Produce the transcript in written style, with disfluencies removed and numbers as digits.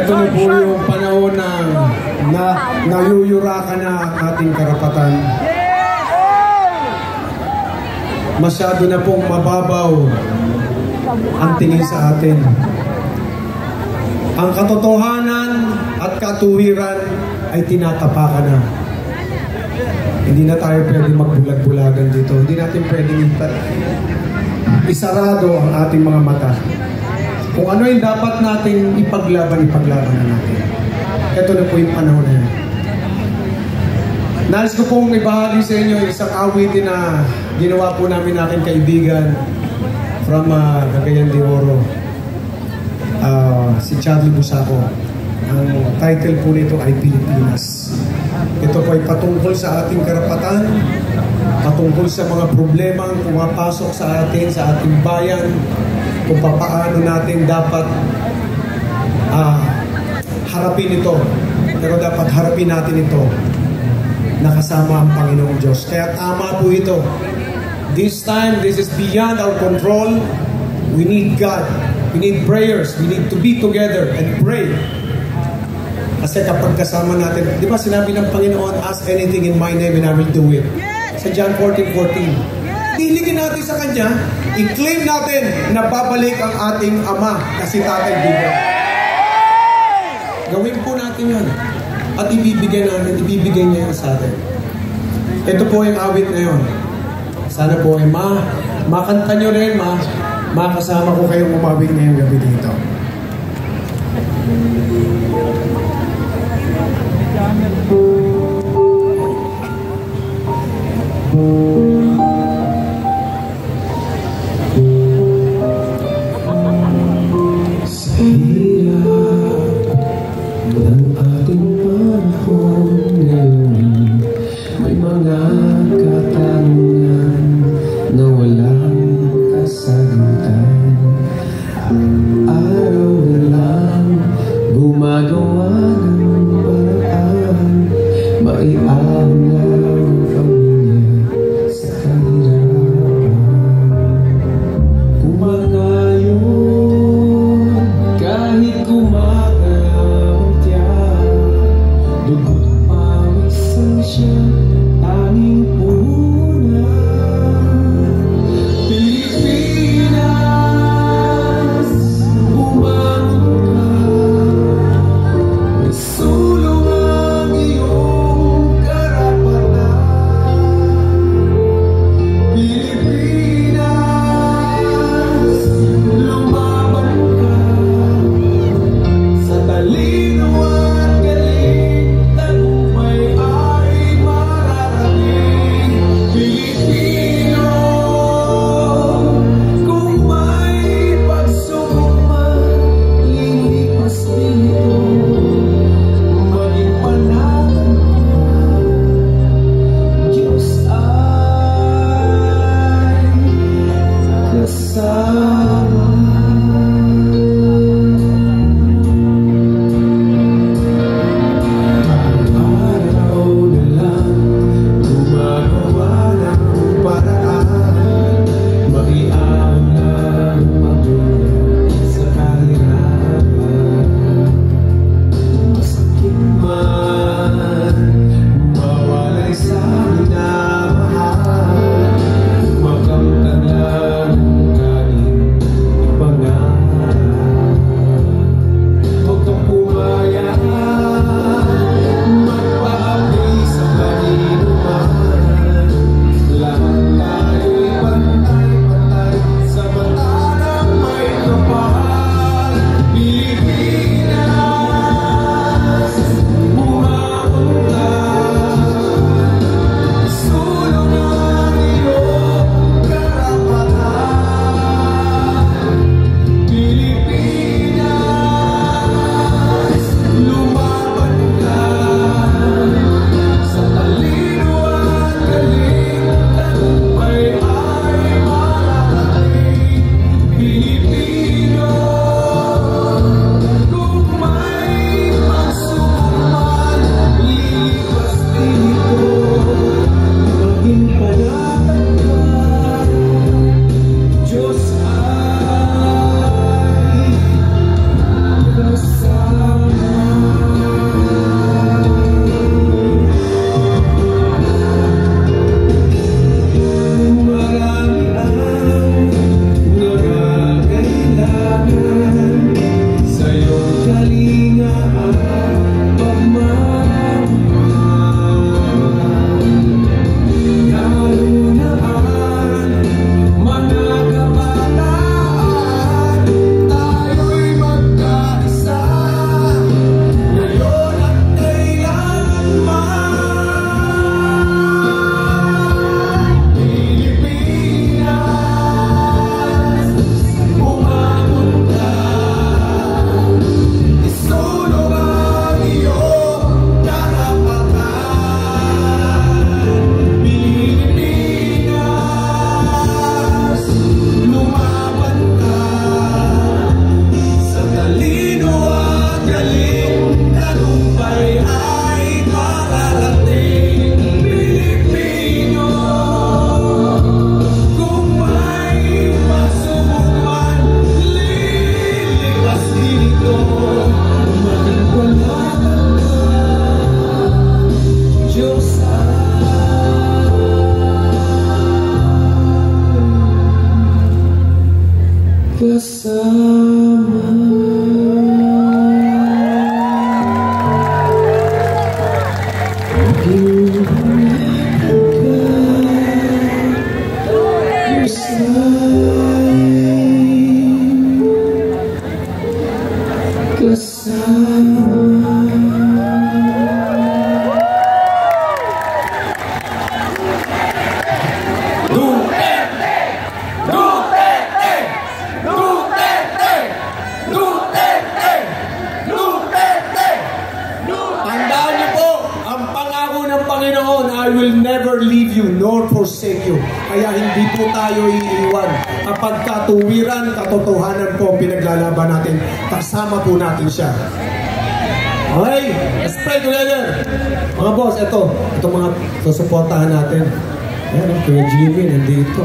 Ito na po yung panahon na nayuyurakan na ang ating karapatan. Masyado na pong mababaw ang tingin sa atin. Ang katotohanan at katuwiran ay tinatapakan na. Hindi na tayo pwede magbulag-bulagan dito. Hindi natin pwedeng isarado ang ating mga mata. Kung ano yung dapat nating ipaglaban na natin. Ito na po yung panahon na yan. Nais ko pong ibahagi sa inyo isang awitin na ginawa po namin aking kaibigan from Cagayan de Oro. Si Charlie Busaco. Ang title po nito ay Pilipinas. Ito po ay patungkol sa ating karapatan, patungkol sa mga problemang pumapasok sa atin, sa ating bayan, kung paano natin dapat harapin ito. Pero dapat harapin natin ito nakasama ang Panginoong Diyos. Kaya tama po ito. This time, this is beyond our control. We need God. We need prayers. We need to be together and pray. Kasi kapag kasama natin, di ba sinabi ng Panginoon, ask anything in my name and I will do it. Sa John 14:14. Diligin natin sa Kanya, i-claim natin na babalik ang ating Ama kasi Tatay Bigyan. Gawin po natin yan. At ibibigay niya yan sa atin. Ito po yung awit na yun. Sana po ay makanta nyo rin, makasama ko kayong umawit ngayong gabi dito. Sa hirap ng ating panahon ngayon, may mga katanungan na walang kasagutan. Araw na lang gumagawa ng paraan, maiaw ng pamilya sa Panginoon, I will never leave you nor forsake you. Kaya hindi po tayo iiwan. Kapag katuwiran, katotohanan po pinaglalaban natin, kasama po natin siya. Okay, let's pray together. Mga boss, ito mga susuportahan natin. Ayan, Kuya Jimmy, nandito.